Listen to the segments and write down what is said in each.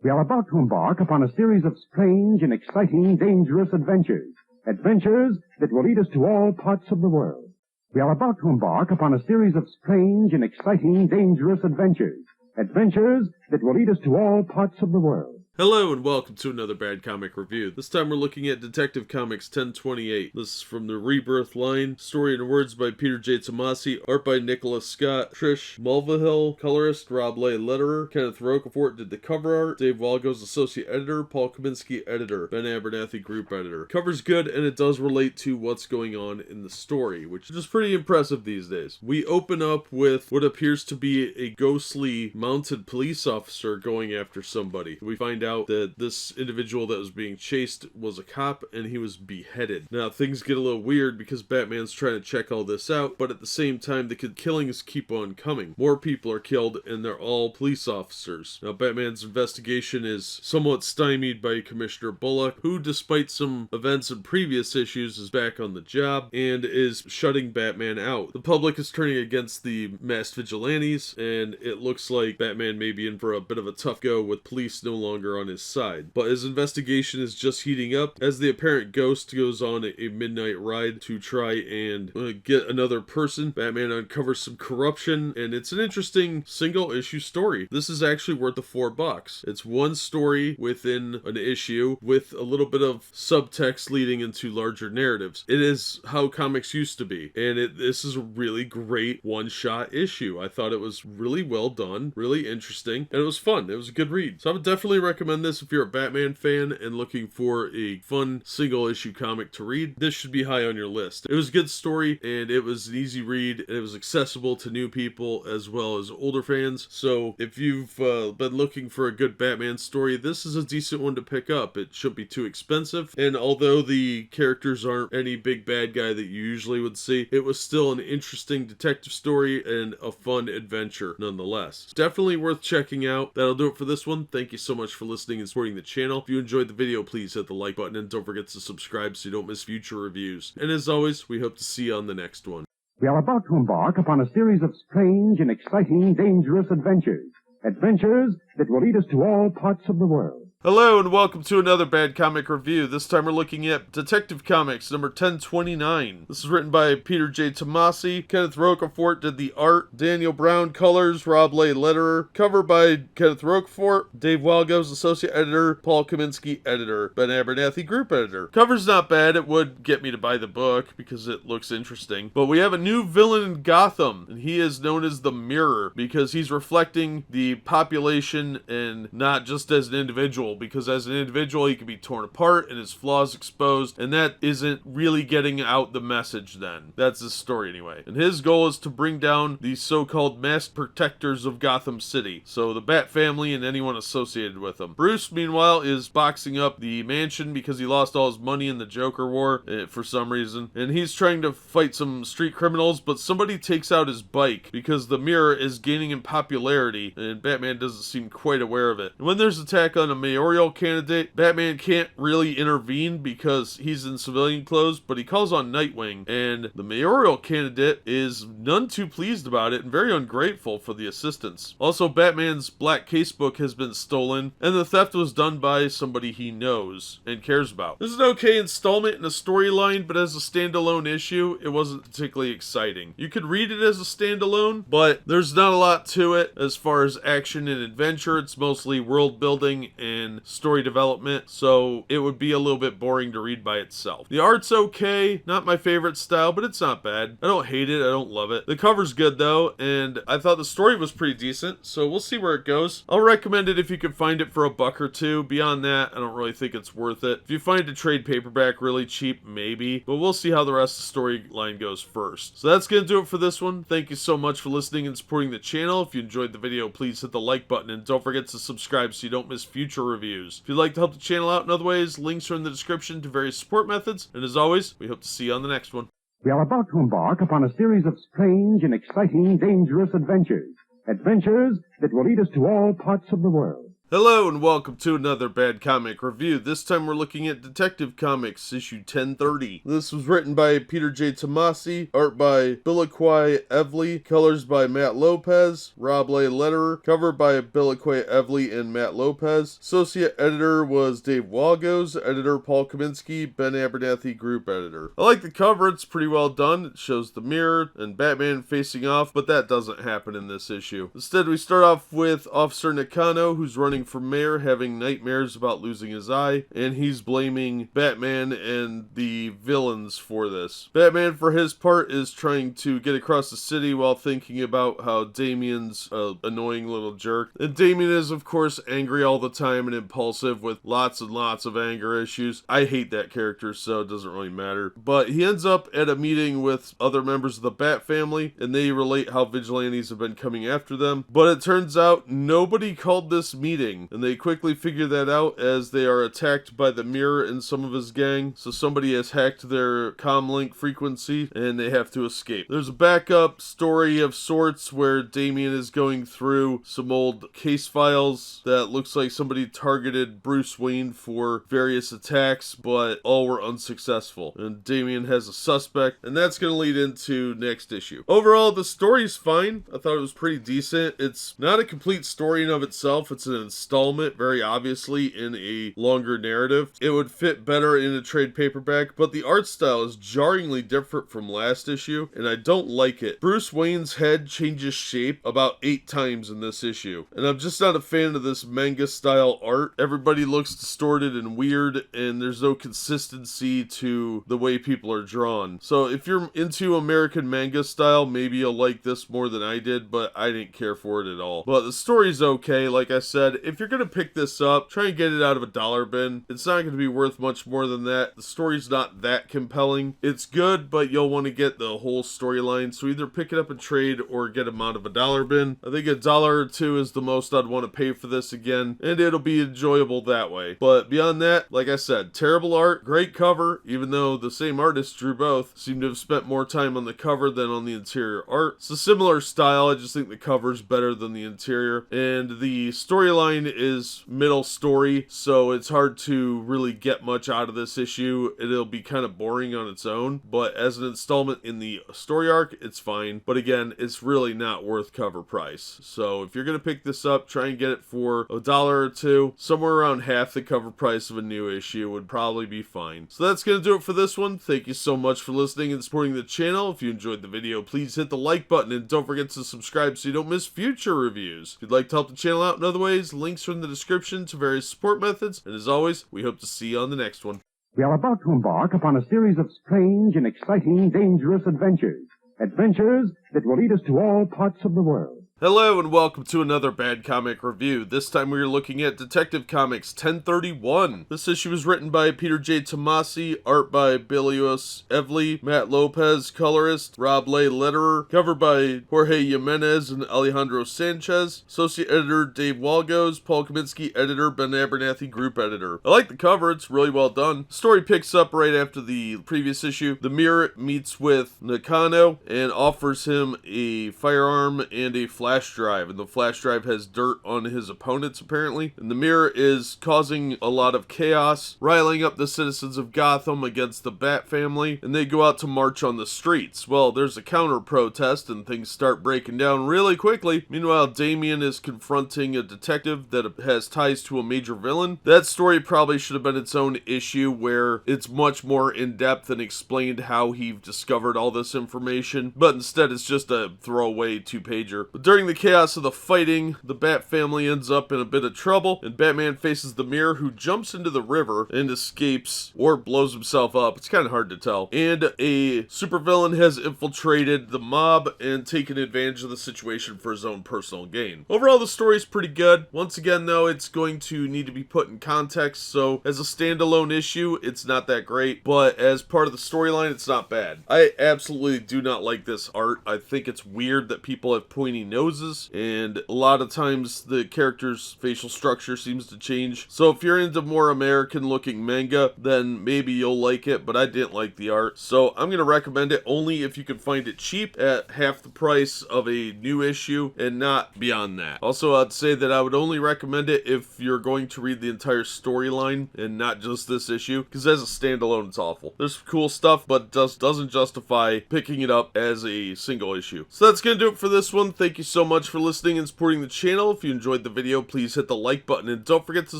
We are about to embark upon a series of strange and exciting, dangerous adventures. Adventures that will lead us to all parts of the world. We are about to embark upon a series of strange and exciting, dangerous adventures. Adventures that will lead us to all parts of the world. Hello and welcome to another Bad Comic Review. This time we're looking at Detective Comics 1028. This is from the Rebirth line. Story and words by Peter J. Tomasi. Art by Nicholas Scott. Trish Mulvihill. Colorist Rob Lay. Letterer Kenneth Rocafort did the cover art. Dave Walgo's associate editor. Paul Kaminsky editor. Ben Abernathy group editor. Cover's good and it does relate to what's going on in the story, which is pretty impressive these days. We open up with what appears to be a ghostly mounted police officer going after somebody. We find out that this individual that was being chased was a cop and he was beheaded. Now things get a little weird because Batman's trying to check all this out, but at the same time the killings keep on coming. More people are killed and they're all police officers. Now Batman's investigation is somewhat stymied by Commissioner Bullock, who despite some events in previous issues is back on the job and is shutting Batman out. The public is turning against the masked vigilantes and it looks like Batman may be in for a bit of a tough go with police no longer on his side. But his investigation is just heating up as the apparent ghost goes on a midnight ride to try and get another person. Batman uncovers some corruption and it's an interesting single issue story. This is actually worth the $4. It's one story within an issue with a little bit of subtext leading into larger narratives. It is how comics used to be, and this is a really great one-shot issue. I thought it was really well done, really interesting, and it was fun. It was a good read. So I would definitely recommend this if you're a Batman fan and looking for a fun single issue comic to read. This should be high on your list. It was a good story and it was an easy read and it was accessible to new people as well as older fans. So if you've been looking for a good Batman story, this is a decent one to pick up. It shouldn't be too expensive, and although the characters aren't any big bad guy that you usually would see, it was still an interesting detective story and a fun adventure nonetheless. Definitely worth checking out. That'll do it for this one. Thank you so much for listening and supporting the channel. If you enjoyed the video, please hit the like button and don't forget to subscribe so you don't miss future reviews. And as always, we hope to see you on the next one. We are about to embark upon a series of strange and exciting, dangerous adventures. Adventures that will lead us to all parts of the world. Hello and welcome to another Bad Comic Review. This time we're looking at Detective Comics number 1029. This is written by Peter J. Tomasi. Kenneth Rocafort did the art. Daniel Brown colors. Rob Lay letterer. Cover by Kenneth Rocafort. Dave Walgo's associate editor. Paul Kaminsky editor. Ben Abernathy group editor. Cover's not bad. It would get me to buy the book because it looks interesting. But we have a new villain in Gotham, and he is known as the Mirror because he's reflecting the population and not just as an individual, because as an individual he can be torn apart and his flaws exposed, and that isn't really getting out the message then. That's his story anyway. And his goal is to bring down the so-called masked protectors of Gotham City, so the Bat family and anyone associated with them. Bruce, meanwhile, is boxing up the mansion because he lost all his money in the Joker War for some reason, and he's trying to fight some street criminals, but somebody takes out his bike because the Mirror is gaining in popularity, and Batman doesn't seem quite aware of it. And when there's an attack on a mayoral candidate, Batman can't really intervene because he's in civilian clothes, but he calls on Nightwing, and the mayoral candidate is none too pleased about it and very ungrateful for the assistance. Also, Batman's black casebook has been stolen, and the theft was done by somebody he knows and cares about. This is an okay installment in a storyline, but as a standalone issue, it wasn't particularly exciting. You could read it as a standalone, but there's not a lot to it as far as action and adventure. It's mostly world building and story development, so it would be a little bit boring to read by itself. The art's okay, not my favorite style, but it's not bad. I don't hate it, I don't love it. The cover's good though, and I thought the story was pretty decent, so we'll see where it goes. I'll recommend it if you can find it for $1 or $2. Beyond that, I don't really think it's worth it. If you find a trade paperback really cheap, maybe, but we'll see how the rest of the storyline goes first. So that's gonna do it for this one. Thank you so much for listening and supporting the channel. If you enjoyed the video, please hit the like button and don't forget to subscribe so you don't miss future reviews. If you'd like to help the channel out in other ways, links are in the description to various support methods, and as always, we hope to see you on the next one. We are about to embark upon a series of strange and exciting, dangerous adventures. Adventures that will lead us to all parts of the world. Hello and welcome to another Bad Comic Review. This time we're looking at Detective Comics, issue 1030. This was written by Peter J. Tomasi, art by Biliquai Evely, colors by Matt Lopez, Rob Lay letterer, cover by Biliquai Evely and Matt Lopez. Associate editor was Dave Wagos, editor Paul Kaminsky, Ben Abernathy, group editor. I like the cover, it's pretty well done. It shows the mirror and Batman facing off, but that doesn't happen in this issue. Instead, we start off with Officer Nakano, who's running for mayor, having nightmares about losing his eye, and he's blaming Batman and the villains for this. Batman, for his part, is trying to get across the city while thinking about how Damian's an annoying little jerk. And Damian is, of course, angry all the time and impulsive with lots and lots of anger issues. I hate that character, so it doesn't really matter. But he ends up at a meeting with other members of the Bat family, and they relate how vigilantes have been coming after them. But it turns out nobody called this meeting, and they quickly figure that out as they are attacked by the Mirror and some of his gang. So somebody has hacked their comlink frequency and they have to escape. There's a backup story of sorts where Damian is going through some old case files that looks like somebody targeted Bruce Wayne for various attacks, but all were unsuccessful. And Damian has a suspect, and that's going to lead into next issue. Overall, the story's fine. I thought it was pretty decent. It's not a complete story in of itself. It's an installment, very obviously, in a longer narrative. It would fit better in a trade paperback, but the art style is jarringly different from last issue, and I don't like it. Bruce Wayne's head changes shape about 8 times in this issue, and I'm just not a fan of this manga style art. Everybody looks distorted and weird, and there's no consistency to the way people are drawn. So if you're into American manga style, maybe you'll like this more than I did, but I didn't care for it at all. But the story's okay. Like I said, if you're gonna pick this up, try and get it out of a dollar bin. It's not gonna be worth much more than that. The story's not that compelling. It's good, but you'll want to get the whole storyline, so either pick it up and trade or get them out of a dollar bin. I think $1 or $2 is the most I'd want to pay for this again, and it'll be enjoyable that way. But beyond that, like I said, terrible art, great cover, even though the same artist drew both. Seem to have spent more time on the cover than on the interior art. It's a similar style, I just think the cover's better than the interior, and the storyline is middle story, so it's hard to really get much out of this issue. It'll be kind of boring on its own, but as an installment in the story arc, it's fine. But again, it's really not worth cover price. So if you're gonna pick this up, try and get it for $1 or $2. Somewhere around half the cover price of a new issue would probably be fine. So that's gonna do it for this one. Thank you so much for listening and supporting the channel. If you enjoyed the video, please hit the like button and don't forget to subscribe so you don't miss future reviews. If you'd like to help the channel out in other ways, links are in the description to various support methods, and as always, we hope to see you on the next one. We are about to embark upon a series of strange and exciting, dangerous adventures. Adventures that will lead us to all parts of the world. Hello and welcome to another Bad Comic Review. This time we are looking at Detective Comics 1031. This issue was written by Peter J. Tomasi, art by Biliquai Evely, Matt Lopez, colorist, Rob Lay letterer, cover by Jorge Jimenez and Alejandro Sanchez, associate editor Dave Wagos, Paul Kaminsky, editor Ben Abernathy, group editor. I like the cover, it's really well done. The story picks up right after the previous issue. The Mirror meets with Nakano and offers him a firearm and a flash drive, and the flash drive has dirt on his opponents apparently, and the Mirror is causing a lot of chaos, riling up the citizens of Gotham against the Bat family, and they go out to march on the streets. Well, there's a counter protest and things start breaking down really quickly. Meanwhile, Damian is confronting a detective that has ties to a major villain. That story probably should have been its own issue where it's much more in-depth and explained how he discovered all this information, but instead it's just a throwaway 2-pager. But during the chaos of the fighting, the Bat family ends up in a bit of trouble, and Batman faces the Mirror, who jumps into the river and escapes, or blows himself up. It's kind of hard to tell. And a supervillain has infiltrated the mob and taken advantage of the situation for his own personal gain. Overall, the story is pretty good. Once again, though, it's going to need to be put in context, so as a standalone issue, it's not that great, but as part of the storyline, it's not bad. I absolutely do not like this art. I think it's weird that people have pointy noses poses, and a lot of times the character's facial structure seems to change. So if you're into more American looking manga, then maybe you'll like it, but I didn't like the art. So I'm going to recommend it only if you can find it cheap at half the price of a new issue and not beyond that. Also, I'd say that I would only recommend it if you're going to read the entire storyline and not just this issue, because as a standalone it's awful. There's cool stuff, but doesn't justify picking it up as a single issue. So that's going to do it for this one. Thank you so much for listening and supporting the channel. If you enjoyed the video, please hit the like button and don't forget to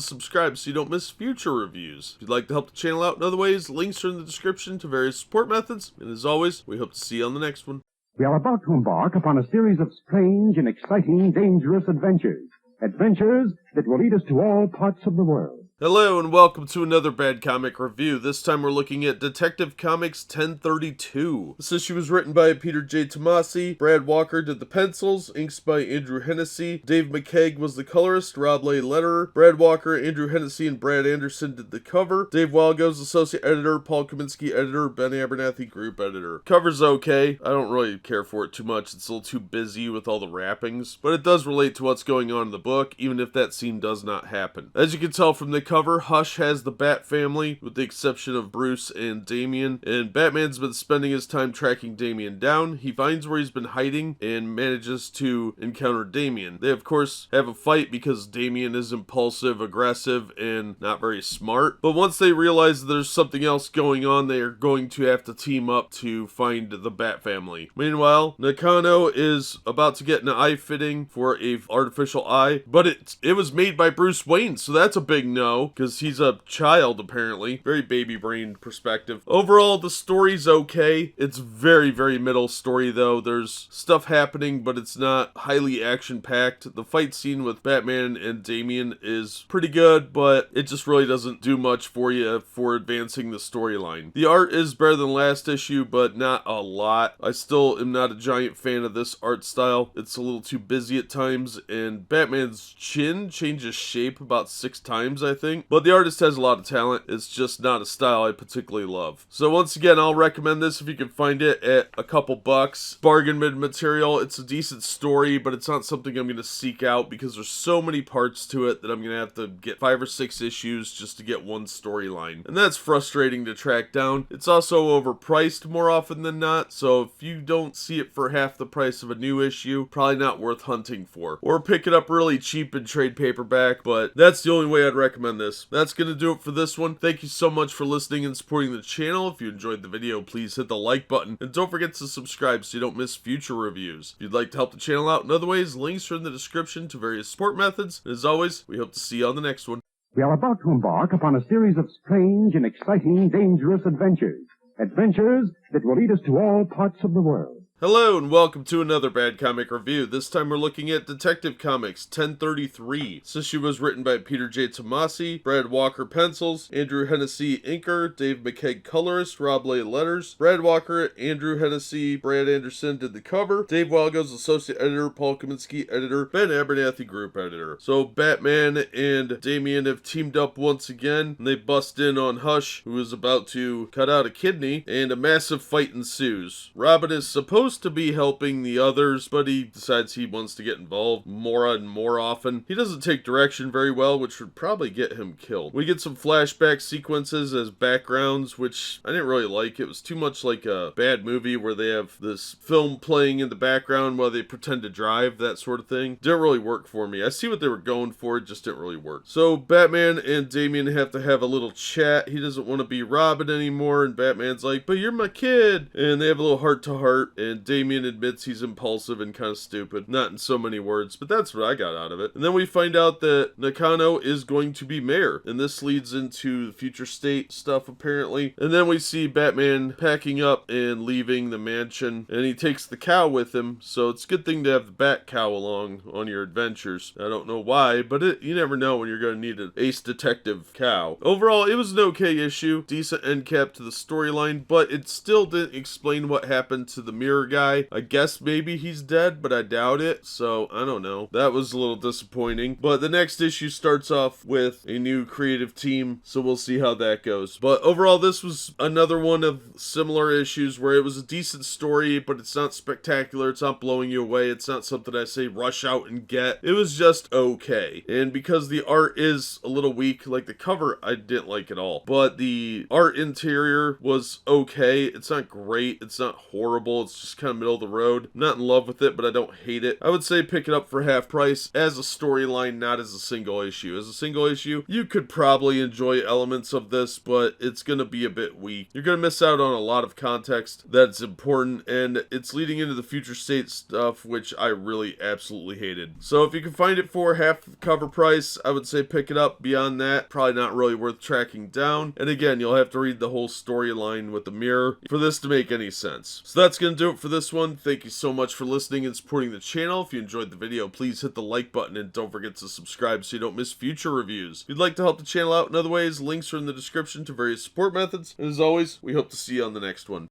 subscribe so you don't miss future reviews. If you'd like to help the channel out in other ways, links are in the description to various support methods. And as always, we hope to see you on the next one. We are about to embark upon a series of strange and exciting, dangerous adventures. Adventures that will lead us to all parts of the world. Hello and welcome to another Bad Comic Review. This time we're looking at Detective Comics 1032. This issue was written by Peter J. Tomasi, Brad Walker did the pencils, inks by Andrew Hennessy, Dave McKeag was the colorist, Rob Lay letterer, Brad Walker, Andrew Hennessy, and Brad Anderson did the cover, Dave Walgo's associate editor, Paul Kaminsky editor, Ben Abernathy group editor. Cover's okay, I don't really care for it too much, it's a little too busy with all the wrappings, but it does relate to what's going on in the book, even if that scene does not happen. As you can tell from the cover, Hush has the Bat family, with the exception of Bruce and Damian, and Batman's been spending his time tracking Damian down. He finds where he's been hiding and manages to encounter Damian. They of course have a fight because Damian is impulsive, aggressive, and not very smart, but once they realize that there's something else going on, they are going to have to team up to find the Bat family. Meanwhile, Nakano is about to get an eye fitting for a artificial eye, but it was made by Bruce Wayne, so that's a big no, because he's a child apparently. Very baby-brained perspective. Overall, the story's okay. It's very, very middle story though. There's stuff happening, but it's not highly action-packed. The fight scene with Batman and Damian is pretty good, but it just really doesn't do much for you for advancing the storyline. The art is better than last issue, but not a lot. I still am not a giant fan of this art style. It's a little too busy at times, and Batman's chin changes shape about 6 times, I think. But the artist has a lot of talent. It's just not a style I particularly love. So once again, I'll recommend this if you can find it at a couple bucks. Bargain bin material. It's a decent story, but it's not something I'm going to seek out because there's so many parts to it that I'm going to have to get 5 or 6 issues just to get one storyline. And that's frustrating to track down. It's also overpriced more often than not, so if you don't see it for half the price of a new issue, probably not worth hunting for. Or pick it up really cheap in trade paperback, but that's the only way I'd recommend this. That's going to do it for this one. Thank you so much for listening and supporting the channel. If you enjoyed the video, please hit the like button. And don't forget to subscribe so you don't miss future reviews. If you'd like to help the channel out in other ways, links are in the description to various support methods. And as always, we hope to see you on the next one. We are about to embark upon a series of strange and exciting, dangerous adventures. Adventures that will lead us to all parts of the world. Hello and welcome to another Bad Comic Review. This time we're looking at Detective Comics 1033. This issue was written by Peter J. Tomasi, Brad Walker pencils, Andrew Hennessy inker, Dave McKeag colorist, Rob Lay letters, Brad Walker, Andrew Hennessy, Brad Anderson did the cover, Dave Walgo's associate editor, Paul Kaminsky editor, Ben Abernathy group editor. So Batman and Damian have teamed up once again, and they bust in on Hush, who is about to cut out a kidney, and a massive fight ensues. Robin is supposed to be helping the others, but he decides he wants to get involved more and more often. He doesn't take direction very well, which would probably get him killed. We get some flashback sequences as backgrounds, which I didn't really like. It was too much like a bad movie where they have this film playing in the background while they pretend to drive, that sort of thing. Didn't really work for me. I see what they were going for, it just didn't really work. So Batman and Damian have to have a little chat. He doesn't want to be Robin anymore, and Batman's like, but you're my kid! And they have a little heart-to-heart, and Damian admits he's impulsive and kind of stupid. Not in so many words, but that's what I got out of it. And then we find out that Nakano is going to be mayor, and this leads into the future state stuff apparently. And then we see Batman packing up and leaving the mansion, and he takes the cow with him, so it's a good thing to have the Bat cow along on your adventures. I don't know why, but you never know when you're going to need an ace detective cow. Overall, it was an okay issue, decent end cap to the storyline, but it still didn't explain what happened to the mirror guy. I guess maybe he's dead, but I doubt it, so I don't know. That was a little disappointing. But the next issue starts off with a new creative team, so we'll see how that goes. But overall, this was another one of similar issues where it was a decent story, but it's not spectacular, it's not blowing you away, it's not something I say rush out and get. It was just okay. And because the art is a little weak, like the cover I didn't like at all, but the art interior was okay. It's not great, it's not horrible, it's just kind of middle of the road. I'm not in love with it, but I don't hate it. I would say pick it up for half price as a storyline, not as a single issue. As a single issue, you could probably enjoy elements of this, but it's gonna be a bit weak. You're gonna miss out on a lot of context that's important, and it's leading into the future state stuff, which I really absolutely hated. So if you can find it for half cover price, I would say pick it up. Beyond that, probably not really worth tracking down. And again, you'll have to read the whole storyline with the mirror for this to make any sense. So that's gonna do it for this one. Thank you so much for listening and supporting the channel. If you enjoyed the video, please hit the like button and don't forget to subscribe so you don't miss future reviews. If you'd like to help the channel out in other ways, links are in the description to various support methods. And as always, we hope to see you on the next one.